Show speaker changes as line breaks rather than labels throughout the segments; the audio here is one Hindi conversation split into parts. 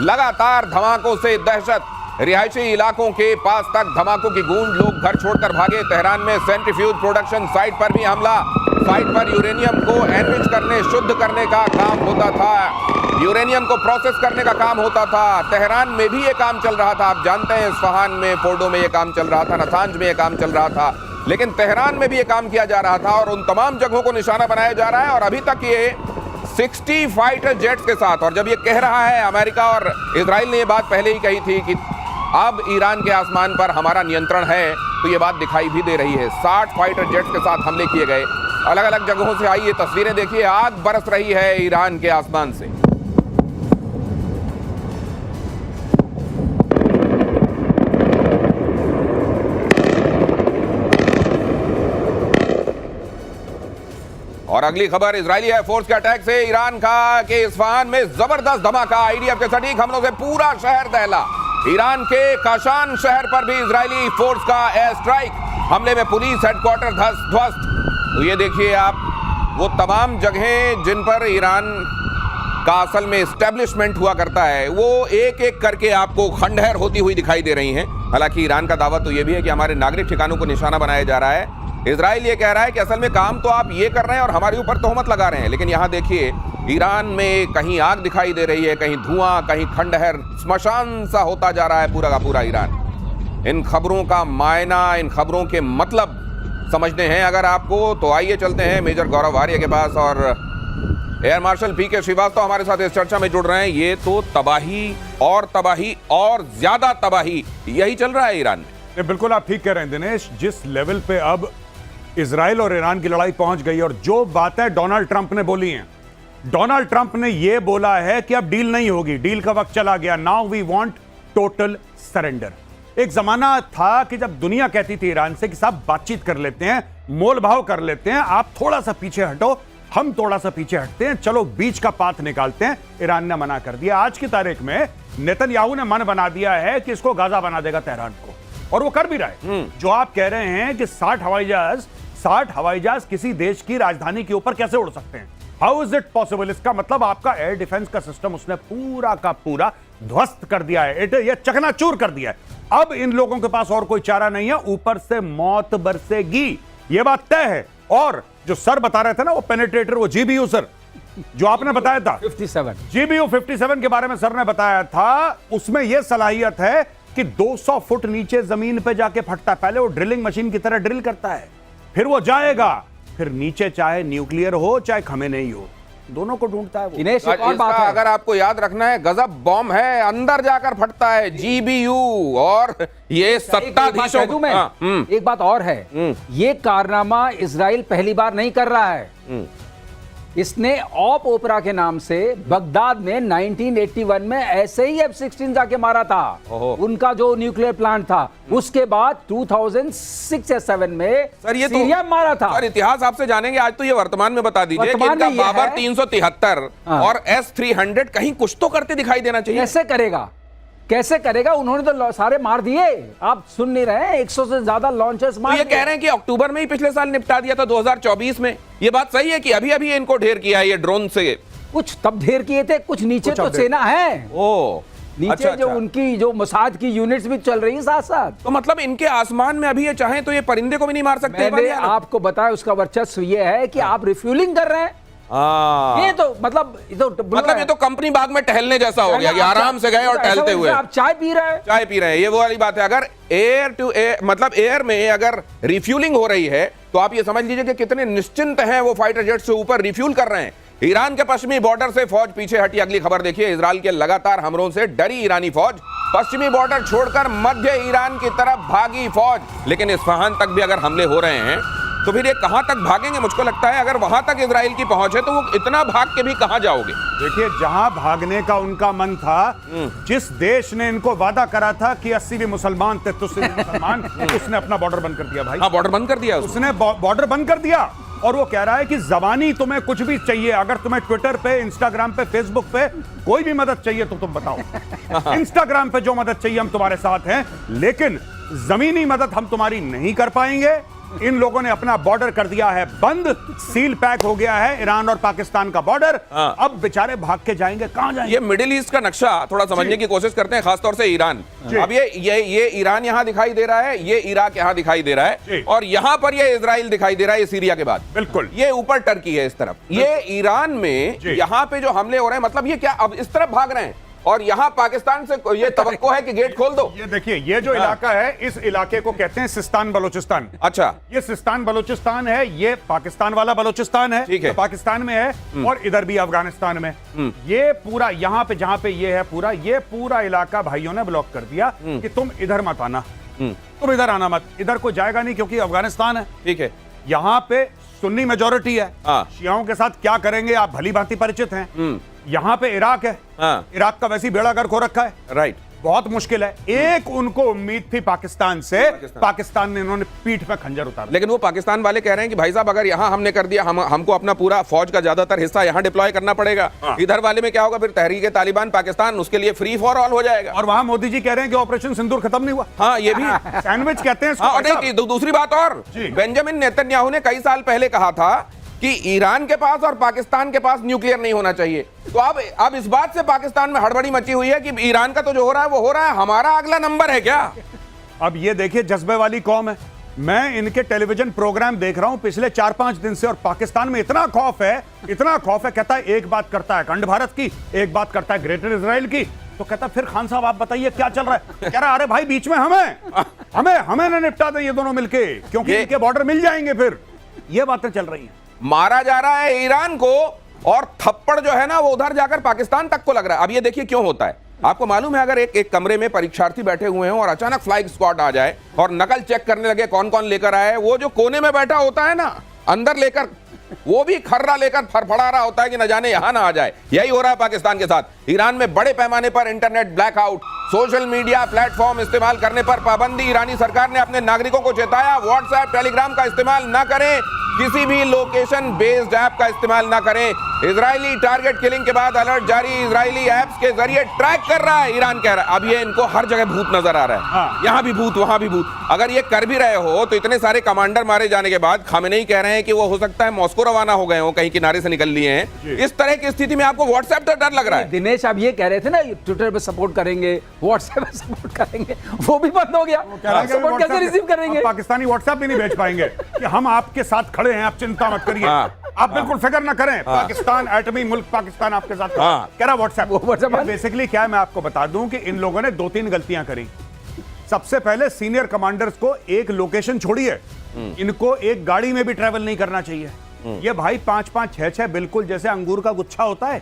लगातार धमाकों से दहशत, रिहायशी इलाकों के पास तक धमाकों की गूंज, लोग घर छोड़कर भागे। तेहरान में सेंट्रीफ्यूज प्रोडक्शन साइट पर भी हमला। साइट पर यूरेनियम को एनरिच करने, शुद्ध करने का काम होता था, यूरेनियम को प्रोसेस करने का काम होता था। तेहरान में भी ये काम चल रहा था, आप जानते हैं, इस्फहान में, फोर्डो में ये काम चल रहा था, नतांज में ये काम चल रहा था, लेकिन तेहरान में भी ये काम किया जा रहा था और उन तमाम जगहों को निशाना बनाया जा रहा है। और अभी तक ये 60 फाइटर जेट्स के साथ, और जब ये कह रहा है अमेरिका और इजराइल ने ये बात पहले ही कही थी कि अब ईरान के आसमान पर हमारा नियंत्रण है, तो ये बात दिखाई भी दे रही है। 60 फाइटर जेट्स के साथ हमले किए गए, अलग अलग जगहों से आई ये तस्वीरें देखिए, आग बरस रही है ईरान के आसमान से। और अगली खबर, इजरायली एयरफोर्स के अटैक से ईरान का के इस्फहान में जबरदस्त धमाका। आईडीएफ के सटीक हमलों से पूरा शहर दहला। ईरान के काशान शहर पर भी इजरायली फोर्स का एयर स्ट्राइक, हमले में पुलिस हेडक्वार्टर ध्वस्त। तो ये देखिए आप, वो तमाम जगहें जिन पर ईरान का असल में एस्टेब्लिशमेंट हुआ करता है, वो एक एक करके आपको खंडहर होती हुई दिखाई दे रही हैं। हालांकि ईरान का दावा तो ये भी है कि हमारे नागरिक ठिकानों को निशाना बनाया जा रहा है। इजराइल ये कह रहा है कि असल में काम तो आप ये कर रहे हैं और हमारे ऊपर तोहमत लगा रहे हैं, लेकिन यहाँ देखिए ईरान में कहीं आग दिखाई दे रही है, कहीं धुआं, कहीं खंडहर, श्मशान सा होता जा रहा है पूरा का पूरा ईरान। इन खबरों का मायना, इन खबरों के मतलब समझने हैं अगर आपको, तो आइए चलते हैं मेजर गौरव आर्य के पास, और एयर मार्शल पीके श्रीवास्तव हमारे साथ इस चर्चा में जुड़ रहे हैं। ये तो तबाही और ज्यादा तबाही यही चल रहा है ईरान में।
बिल्कुल आप ठीक कह रहे हैं दिनेश, जिस लेवल पे अब इजराइल और ईरान की लड़ाई पहुंच गई, और जो बातें डोनाल्ड ट्रंप ने बोली हैं, डोनाल्ड ट्रंप ने यह बोला है कि अब डील नहीं होगी, डील का वक्त चला गया, now we want total surrender. एक जमाना था कि जब दुनिया कहती थी ईरान से कि साहब बातचीत कर लेते हैं, मोल भाव कर लेते हैं, आप थोड़ा सा पीछे हटो, हम थोड़ा सा पीछे हटते हैं, चलो बीच का पाथ निकालते हैं। ईरान ने मना कर दिया। आज की तारीख में नेतन्याहू ने मन बना दिया है कि इसको गाजा बना देगा तेहरान को, और वो कर भी रहा है। जो आप कह रहे हैं कि 60 हवाई जहाज किसी देश की राजधानी के ऊपर कैसे उड़ सकते हैं, हाउ इज इट पॉसिबल? इसका मतलब आपका एयर डिफेंस का सिस्टम उसने पूरा का पूरा ध्वस्त कर दिया है, ये चकनाचूर कर दिया है। अब इन लोगों के पास और कोई चारा नहीं है, ऊपर से मौत बरसेगी, ये बात तय है। और जो सर बता रहे थे ना, वो पेनिट्रेटर, वो जीबीयू सर जो आपने बताया था 57 जीबीयू 57 के बारे में सर ने बताया था, उसमें यह सलाहियत है कि 200 फुट नीचे जमीन पे जाके फटता है। पहले वो ड्रिलिंग मशीन की तरह ड्रिल करता है, फिर वो जाएगा, फिर नीचे चाहे न्यूक्लियर हो चाहे खमेनेई हो, दोनों को ढूंढता है वो।
दिनेश, एक और बात है,
अगर आपको याद रखना है, गजब बॉम्ब है, अंदर जाकर फटता है जीबीयू, और ये सत्ताधीशों को।
एक बात और है, ये कारनामा इजराइल पहली बार नहीं कर रहा है। इसने ऑप ओपरा के नाम से बगदाद में 1981 में ऐसे ही F-16 जाके मारा था, उनका जो न्यूक्लियर प्लांट था। उसके बाद 2006 या 7 में
सर ये
सीरिया
तो
मारा था।
सर इतिहास आपसे जानेंगे, आज तो ये वर्तमान में बता दीजिए कि इनका बाबर 373 और S-300 कहीं कुछ तो करते दिखाई देना चाहिए।
कैसे करेगा? उन्होंने तो सारे मार दिए, आप सुन नहीं रहे हैं, 100 से ज्यादा लॉन्चर्स मार
दिए। तो ये कह रहे हैं कि अक्टूबर में ही पिछले साल निपटा दिया था 2024 में। ये बात सही है कि अभी अभी इनको ढेर किया है ये ड्रोन से?
कुछ तब ढेर किए थे, कुछ नीचे तो सेना है, नीचे अच्छा, जो उनकी जो मोसाद की यूनिट्स भी चल रही है साथ साथ।
तो मतलब इनके आसमान में अभी ये चाहें तो ये परिंदे को भी नहीं मार सकते।
मैंने आपको बताया, उसका वर्चस्व ये है कि आप रिफ्यूलिंग कर रहे हैं। ये तो मतलब
ये तो कंपनी बाग में टहलने जैसा हो गया कि आराम से गए और टहलते हुए
आप चाय पी रहे हैं।
ये वो वाली बात है। अगर एयर टू एयर, मतलब एयर में अगर रिफ्यूलिंग हो रही है, तो आप ये समझ लीजिए कि कितने निश्चिंत हैं वो फाइटर जेट से ऊपर रिफ्यूल कर रहे हैं। ईरान के पश्चिमी बॉर्डर से फौज पीछे हटी। अगली खबर देखिए, इजराइल के लगातार हमलों से डरी ईरानी फौज, पश्चिमी बॉर्डर छोड़कर मध्य ईरान की तरफ भागी फौज। लेकिन इस्फहान तक भी अगर हमले हो रहे हैं तो फिर ये कहां तक भागेंगे? मुझको लगता है अगर वहां तक इजराइल की पहुंच है तो वो इतना भाग के भी कहां जाओगे?
देखिए, जहां भागने का उनका मन था, जिस देश ने इनको वादा करा था कि 80 भी मुसलमान थे तो मुसलमान, उसने अपना बॉर्डर बंद कर दिया भाई।
हाँ, बॉर्डर बंद कर दिया
उसने बॉर्डर बंद कर दिया। और वो कह रहा है कि जबानी तुम्हें कुछ भी चाहिए, अगर तुम्हें ट्विटर पे, इंस्टाग्राम पे, फेसबुक पे कोई भी मदद चाहिए तो तुम बताओ। इंस्टाग्राम पे जो मदद चाहिए हम तुम्हारे साथ हैं, लेकिन जमीनी मदद हम तुम्हारी नहीं कर पाएंगे। इन लोगों ने अपना बॉर्डर कर दिया है बंद, सील पैक हो गया है ईरान और पाकिस्तान का बॉर्डर। अब बेचारे भाग के जाएंगे, कहां जाएंगे?
ये मिडिल ईस्ट का नक्शा थोड़ा समझने की कोशिश करते हैं, खासतौर से ईरान। अब ये ईरान यहां दिखाई दे रहा है, ये इराक यहां दिखाई दे रहा है, और यहां पर ये इजराइल दिखाई दे रहा है, ये सीरिया के बाद।
बिल्कुल,
ये ऊपर टर्की है इस तरफ, ये ईरान में यहां पे जो हमले हो रहे हैं, मतलब ये क्या अब इस तरफ भाग रहे हैं, और यहां पाकिस्तान से ये तवक्को है कि गेट खोल दो।
ये देखिए, ये जो इलाका है, इस इलाके को कहते हैं सिस्तान बलोचिस्तान।
अच्छा,
ये सिस्तान बलोचिस्तान है, ये पाकिस्तान वाला बलोचिस्तान है,
ठीक है,
तो पाकिस्तान में है, और इधर भी अफगानिस्तान में। ये पूरा यहां पे जहां पे ये है पूरा, ये पूरा इलाका भाइयों ने ब्लॉक कर दिया कि तुम इधर मत आना, तुम इधर आना मत, इधर कोई जाएगा नहीं क्योंकि अफगानिस्तान है।
ठीक है,
यहां पे सुन्नी मेजोरिटी है,
हाँ।
शियाओं के साथ क्या करेंगे आप भली भांति परिचित हैं। यहां पे इराक है,
हाँ।
इराक का वैसे ही बेड़ा गर्क हो रखा है,
राइट,
बहुत मुश्किल है। एक उनको उम्मीद थी पाकिस्तान से, पाकिस्तान ने इन्होंने पीठ पे खंजर उतारा।
लेकिन वो पाकिस्तान वाले कह रहे हैं कि भाई साहब अगर यहां हमने कर दिया, हमको अपना पूरा फौज का ज्यादातर हिस्सा यहां डिप्लॉय करना पड़ेगा। इधर वाले में क्या होगा, फिर तहरीक तालिबान पाकिस्तान उसके लिए फ्री फॉर ऑल हो जाएगा।
और वहां मोदी जी कह रहे हैं कि ऑपरेशन सिंदूर खत्म नहीं हुआ।
हाँ, ये भी
सैंडविच कहते हैं इसको।
हाँ, नहीं, दूसरी बात और, बेंजामिन नेतन्याहू ने कई साल पहले कहा था कि ईरान के पास और पाकिस्तान के पास न्यूक्लियर नहीं होना चाहिए। तो अब इस बात से पाकिस्तान में हड़बड़ी मची हुई है कि ईरान का तो जो हो रहा है वो हो रहा है, हमारा अगला नंबर है क्या?
अब ये देखिए, जज्बे वाली कौम है। मैं इनके टेलीविजन प्रोग्राम देख रहा हूं पिछले 4-5 दिन से, और पाकिस्तान में इतना खौफ है, इतना खौफ है। कहता है एक बात करता है अखंड भारत की, एक बात करता है ग्रेटर इजराइल की, तो कहता है फिर खान साहब आप बताइए क्या चल रहा है। कह रहा है अरे भाई बीच में हमें ना निपटा दें ये दोनों मिलके, क्योंकि इनके बॉर्डर मिल जाएंगे। फिर ये बातें चल रही हैं।
मारा जा रहा है ईरान को, और थप्पड़ जो है ना वो उधर जाकर पाकिस्तान तक को लग रहा है। अब ये देखिए क्यों होता है। आपको मालूम है, अगर एक कमरे में परीक्षार्थी बैठे हुए हैं और अचानक फ्लाइंग स्क्वाड आ जाए और नकल चेक करने लगे कौन कौन लेकर आए, वो जो कोने में बैठा होता है ना अंदर लेकर, वो भी खर्रा लेकर फड़फड़ा रहा होता है कि न जाने यहां ना आ जाए। यही हो रहा है पाकिस्तान के साथ। ईरान में बड़े पैमाने पर internet blackout, social media platform इस्तेमाल करने पर पाबंदी। ईरानी सरकार ने अपने नागरिकों को चेताया, व्हाट्सएप टेलीग्राम का इस्तेमाल न करें, किसी भी लोकेशन बेस्ड ऐप का इस्तेमाल ना करें। इजरायली टारगेट किलिंग के बाद अलर्ट जारी, इजरायली ऐप्स के जरिए ट्रैक कर रहा है ईरान, कह रहा है। अब ये इनको हर जगह भूत नजर आ रहा है,
हाँ।
यहां भी भूत वहां भी भूत। अगर ये कर भी रहे हो तो इतने सारे कमांडर मारे जाने के बाद खामेनेई कह रहे हैं कि वो हो सकता है मॉस्को रवाना हो गए हो, कहीं किनारे से निकल लिए हैं। इस तरह की स्थिति में आपको व्हाट्सएप से डर लग रहा है?
दिनेश, आप ये कह रहे थे ना ट्विटर पे सपोर्ट करेंगे, व्हाट्सएप पे सपोर्ट करेंगे, वो भी बंद हो गया। सपोर्ट कैसे रिसीव करेंगे?
पाकिस्तानी व्हाट्सएप भी नहीं भेज पाएंगे कि हम आपके साथ खड़े हैं, आप चिंता मत करिए, आप बिल्कुल फिक्र न करें, पाकिस्तान एटमी मुल्क पाकिस्तान आपके साथ कह रहा व्हाट्सएप। बेसिकली क्या है, मैं आपको बता दूं कि इन लोगों ने 2-3 गलतियां करी। सबसे पहले सीनियर कमांडर्स को एक लोकेशन छोड़िए, इनको एक गाड़ी में भी ट्रैवल नहीं करना चाहिए। ये भाई 5-5, 6-6 बिल्कुल जैसे अंगूर का गुच्छा होता है,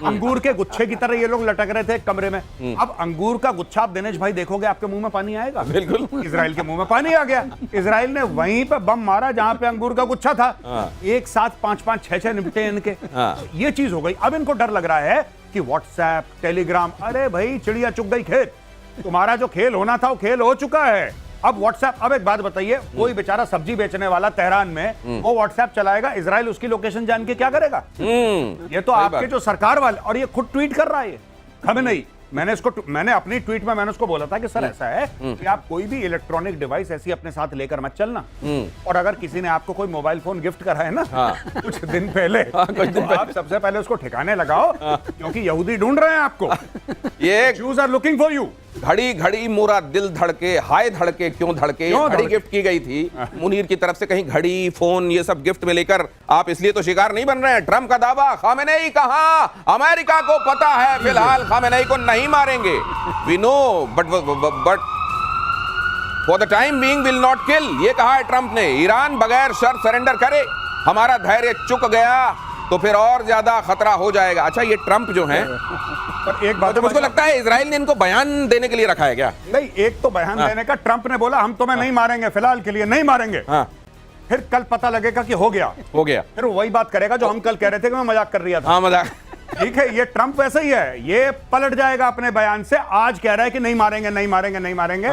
अंगूर के गुच्छे की तरह ये लोग लटक रहे थे कमरे में। अब अंगूर का गुच्छा आप दिनेश भाई देखोगे आपके मुंह में पानी आएगा।
बिल्कुल,
इजराइल के मुंह में पानी आ गया। इजराइल ने वहीं पे बम मारा जहां पे अंगूर का गुच्छा था। एक साथ 5-5, 6-6 निपटे इनके। तो ये चीज हो गई। अब इनको डर लग रहा है कि व्हाट्सएप टेलीग्राम, अरे भाई चिड़िया चुग गई खेत, तुम्हारा जो खेल होना था वो खेल हो चुका है। अब व्हाट्सएप, अब एक बात बताइए, कोई बेचारा सब्जी बेचने वाला तेहरान में वो व्हाट्सएप चलाएगा, इजराइल उसकी लोकेशन जान के क्या करेगा? ये तो आपके जो सरकार वाले, और ये खुद ट्वीट कर रहा है खामेनेई। मैंने अपनी ट्वीट में मैंने उसको बोला था कि सर ऐसा है कि आप कोई भी इलेक्ट्रॉनिक डिवाइस ऐसी अपने साथ लेकर मत चलना, और अगर किसी ने आपको कोई मोबाइल फोन गिफ्ट करा है ना कुछ दिन पहले, तो आप सबसे पहले उसको ठिकाने लगाओ, क्योंकि यहूदी ढूंढ रहे हैं आपको।
ये
Jews are looking for you।
घड़ी घड़ी मोरा दिल धड़के, हाय धड़के क्यों धड़के, घड़ी गिफ्ट की गई थी मुनीर की तरफ से। कहीं घड़ी, फोन, ये सब गिफ्ट में लेकर आप इसलिए तो शिकार नहीं बन रहे हैं। ट्रम्प का दावा, खामेनेई कहां, अमेरिका को पता है फिलहाल खामेनेई को नहीं मारेंगे। We know but for the time being will not kill, ये कहा है ट्रम्प ने। ईरान बगैर शर्त सरेंडर करे, हमारा धैर्य चुक गया तो फिर और ज्यादा खतरा हो जाएगा। अच्छा, ये ट्रम्प जो है,
पर एक बात
तो मुझको लगता है इजराइल ने इनको बयान देने के लिए रखा है क्या?
नहीं, एक तो बयान देने का, ट्रम्प ने बोला हम तुम्हें नहीं मारेंगे, फिलहाल के लिए नहीं मारेंगे। फिर कल पता लगेगा कि हो गया, फिर वही बात करेगा जो हम कल कह रहे थे कि मैं मजाक कर रहा था।
मजाक।
ठीक है, ये ट्रम्प वैसे ही है, ये पलट जाएगा अपने बयान से। आज कह रहा है कि नहीं मारेंगे, नहीं मारेंगे, नहीं मारेंगे,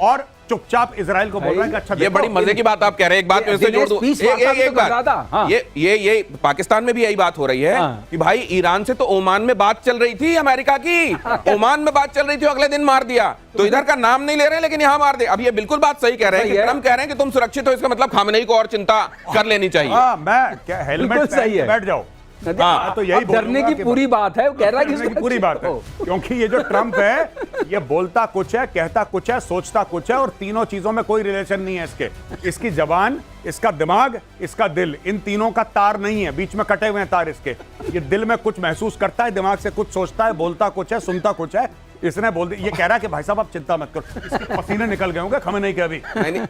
और चुपचाप इजराइल को बोल रहा है कि अच्छा
ये
देखो,
बड़ी मजे की बात आप कह रहे हैं। एक बात मैं इससे जोड़ दूं, एक बात,
हाँ।
ये पाकिस्तान में भी यही बात हो रही है कि भाई ईरान से तो ओमान में बात चल रही थी अमेरिका की, ओमान में बात चल रही थी, अगले दिन मार दिया। तो इधर का नाम नहीं ले रहे लेकिन यहाँ मार दे। अब ये बिल्कुल बात सही कह रहे हैं कि ट्रम्प कह रहे हैं कि तुम सुरक्षित हो, इसका मतलब खामनेई को और चिंता कर लेनी चाहिए।
मैं क्या हेलमेट
सही है,
बैठ जाओ।
हाँ,
तो यही
डरने की पूरी बात है, वो कह रहा है कि
पूरी बात है, क्योंकि ये जो ट्रम्प है ये बोलता कुछ है, कहता कुछ है, सोचता कुछ है, और तीनों चीजों में कोई रिलेशन नहीं है इसके। इसकी जबान, इसका दिमाग, इसका दिल, इन तीनों का तार नहीं है, बीच में कटे हुए हैं तार इसके। ये दिल में कुछ महसूस करता है, दिमाग से कुछ सोचता है, बोलता कुछ है, सुनता कुछ है। इसने बोल दिया, ये कह रहा है कि भाई साहब आप चिंता मत करो, इसके पसीने निकल गए होंगे, खमेनेई के अभी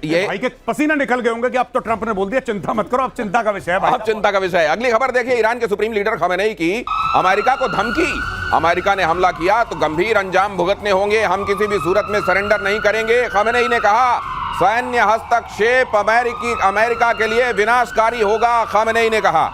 ये भाई के पसीने निकल गए होंगे कि अब तो ट्रंप ने बोल दिया चिंता मत करो, अब चिंता का विषय है भाई।
अब चिंता का विषय है। अगली खबर देखिए, ईरान के सुप्रीम लीडर खमेनेई की अमेरिका को धमकी। अमेरिका ने हमला किया तो गंभीर अंजाम भुगतने होंगे, हम किसी भी सूरत में सरेंडर नहीं करेंगे। खमेनेई ने कहा सैन्य हस्तक्षेप अमेरिका के लिए विनाशकारी होगा, खमेनेई ने कहा।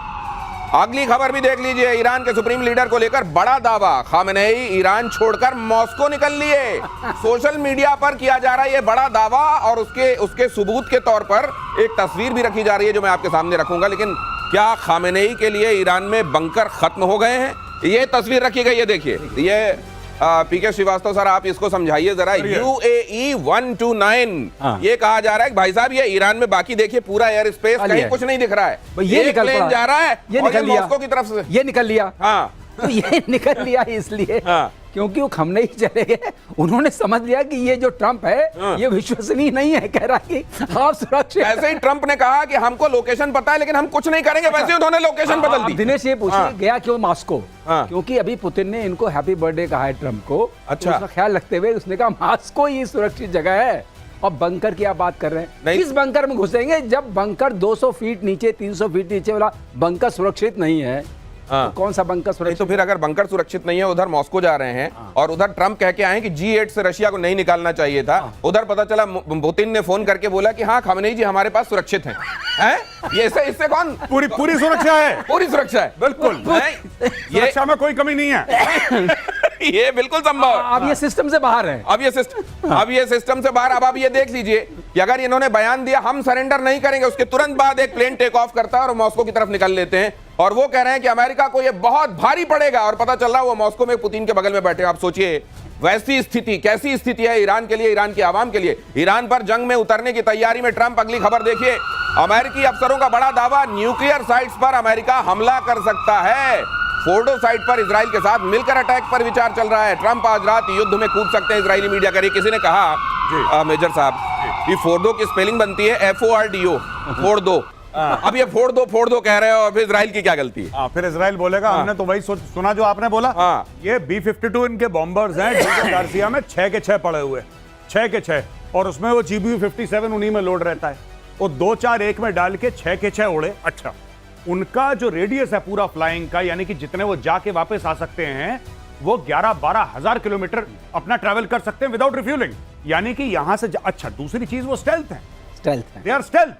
अगली खबर भी देख लीजिए, ईरान के सुप्रीम लीडर को लेकर बड़ा दावा, खामेनेई ईरान छोड़कर मॉस्को निकल लिए। सोशल मीडिया पर किया जा रहा है ये बड़ा दावा, और उसके सबूत के तौर पर एक तस्वीर भी रखी जा रही है जो मैं आपके सामने रखूंगा। लेकिन क्या खामेनेई के लिए ईरान में बंकर खत्म हो गए हैं? ये तस्वीर रखी गई है, देखिए। ये पीके श्रीवास्तव सर, आप इसको समझाइए जरा। UAE 129 ये कहा जा रहा है कि भाई साहब ये ईरान में, बाकी देखिए पूरा एयर स्पेस कहीं कुछ नहीं दिख रहा है,
ये निकल
प्लेन जा रहा है,
ये निकल लिया
मॉस्को की तरफ से,
ये निकल लिया।
हाँ,
तो ये निकल लिया इसलिए क्योंकि वो खमनेई चले गए, उन्होंने समझ लिया कि ये जो ट्रम्प है ये विश्वसनीय नहीं है, कह रहा कि आप सुरक्षित।
ऐसे ही ट्रम्प ने कहा कि हमको लोकेशन पता है लेकिन हम कुछ नहीं करेंगे, वैसे उन्होंने लोकेशन बदल दी।
दिनेश ये पूछिए गया क्यों मॉस्को? क्योंकि अभी पुतिन ने इनको हैप्पी बर्थडे कहा है ट्रम्प को, अच्छा, उसका ख्याल रखते हुए उसने कहा मॉस्को ही सुरक्षित जगह है। और बंकर की आप बात कर रहे हैं, किस बंकर में घुसेंगे जब बंकर 200 फीट नीचे, 300 फीट नीचे वाला बंकर सुरक्षित नहीं है? तो कौन सा बंकर सुरक्षित? तो
फिर अगर बंकर सुरक्षित नहीं है, उधर मॉस्को जा रहे हैं और उधर ट्रम्प कह के आए कि G8 से रशिया को नहीं निकालना चाहिए था, उधर पता चला पुतिन ने फोन करके बोला कि हाँ खामेनेई जी हमारे पास सुरक्षित हैं। ये इससे कौन?
पूरी सुरक्षा है,
पूरी सुरक्षा है, बिल्कुल।
सुरक्षा में कोई कमी नहीं है।
ये बिल्कुल संभव है।
अब ये सिस्टम से बाहर है,
अब ये सिस्टम से बाहर। अब आप ये देख लीजिए कि अगर इन्होंने बयान दिया हम सरेंडर नहीं करेंगे, उसके तुरंत बाद एक प्लेन टेक ऑफ करता है और मॉस्को की तरफ निकल लेते हैं, और वो कह रहे हैं कि अमेरिका को ये बहुत भारी पड़ेगा, और पता चल रहा है वो मॉस्को में पुतिन के बगल में बैठे। आप सोचिए वैसी स्थिति, कैसी स्थिति है ईरान के लिए, ईरान की आवाम के लिए। ईरान पर जंग में उतरने की तैयारी में ट्रंप। अगली खबर देखिए, अमेरिकी अफसरों का बड़ा दावा, न्यूक्लियर साइट्स पर अमेरिका हमला कर सकता है। फोर्डो साइट पर इजराइल के साथ मिलकर अटैक पर विचार चल रहा है। ट्रंप आज रात युद्ध में कूद सकते हैं, इजरायली मीडिया कह रही। किसी ने कहा मेजर साहब कि फोर्डो की स्पेलिंग बनती है FORDO, फोड़ दो। अब ये फोड़ दो कह रहे हो, और फिर इजराइल की क्या गलती है?
फिर इजराइल बोलेगा हमने तो वही सुना जो आपने बोला। ये B-52 इनके बॉम्बर्स हैं, डीगो गार्सिया में 6 के 6 पड़े हुए, 6 के 6, और उसमें वो GBU-57 उन्हीं में लोड रहता है। वो 2-4-1 में डाल के 6 के 6 उड़े। अच्छा, उनका जो रेडियस है पूरा फ्लाइंग का, यानी कि जितने वो जाके वापस आ सकते हैं, वो 11-12 हजार किलोमीटर अपना ट्रैवल कर सकते हैं विदाउट रिफ्यूलिंग। यानी कि यहां से अच्छा, दूसरी चीज वो स्टेल्थ है, दे आर स्टेल्थ।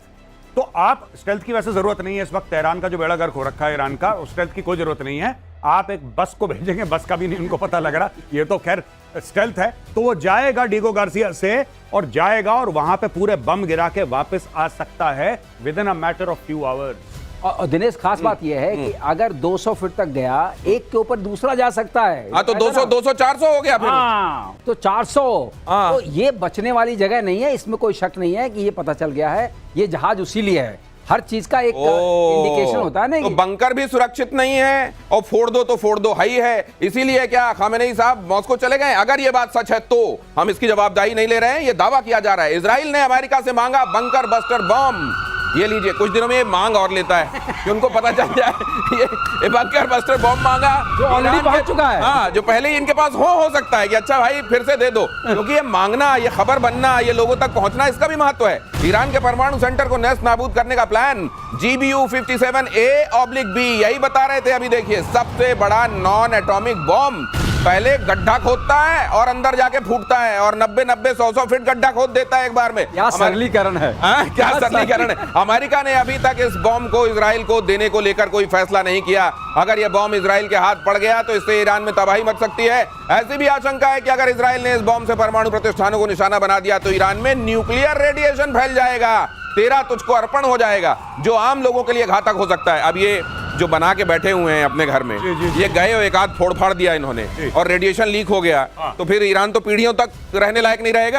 तो आप स्टेल्थ की वैसे जरूरत नहीं है इस वक्त, तेहरान का जो बेड़ा गर्क हो रखा है ईरान का, उस स्टेल्थ की कोई जरूरत नहीं है। आप एक बस को भेजेंगे, बस का भी नहीं उनको पता लग रहा, ये तो खैर स्टेल्थ है। तो वो जाएगा डीगो गार्सिया से, और जाएगा और वहां पे पूरे बम गिरा के वापस आ सकता है with in a matter of few hours.
और दिनेश खास बात यह है कि अगर 200 फीट तक गया, एक के ऊपर दूसरा जा सकता है।
तो 200-400 हो गया फिर।
तो 400। तो ये बचने वाली जगह नहीं है, इसमें कोई शक नहीं है कि ये पता चल गया है ये जहाज उसी लिए है। हर चीज का एक इंडिकेशन होता है ना।
तो बंकर भी सुरक्षित नहीं है, और फोड़ दो ही है। इसीलिए क्या खामेनेई साहब मॉस्को चले गए? अगर ये बात सच है तो हम इसकी जवाबदारी नहीं ले रहे हैं, ये दावा किया जा रहा है। इजराइल ने अमेरिका से मांगा बंकर बस्टर बम। ये लीजिए, कुछ दिनों में ये मांग और लेता है कि उनको पता चल जाए ये बंकर बस्टर बॉम्ब मांगा
जो ऑलरेडी पहुंच चुका है।
हाँ, जो पहले ही इनके पास हो सकता है कि अच्छा भाई फिर से दे दो, क्योंकि ये मांगना, ये खबर बनना, ये लोगों तक पहुंचना, इसका भी महत्व है। ईरान के परमाणु सेंटर को नेस्त नाबूद करने का प्लान, GBU-57A/B, यही बता रहे थे। अभी देखिए, सबसे बड़ा नॉन एटॉमिक बॉम्ब पहले गड्ढा खोदता है और अंदर जाके फूटता है और 90-100 फीट गड्ढा खोद देता है एक बार में।
क्या सरलीकरण है।
क्या सरलीकरण है। अमेरिका ने अभी तक इस बॉम्ब को इजराइल को देने को लेकर कोई फैसला नहीं किया। अगर यह बॉम्ब इजराइल के हाथ पड़ गया तो इससे ईरान में तबाही मच सकती है। ऐसी भी आशंका है कि अगर इजराइल ने इस बॉम्ब से परमाणु प्रतिष्ठानों को निशाना बना दिया तो ईरान में न्यूक्लियर रेडिएशन फैल जाएगा, तेरा तुझको अर्पण हो जाएगा, जो आम लोगों के लिए घातक हो सकता है। अब ये जो बना के बैठे हुए हैं अपने घर में, ये गए और एक आध फोड़ फाड़ दिया इन्होंने और रेडिएशन लीक हो गया, तो फिर ईरान तो पीढ़ियों तक रहने लायक नहीं रहेगा।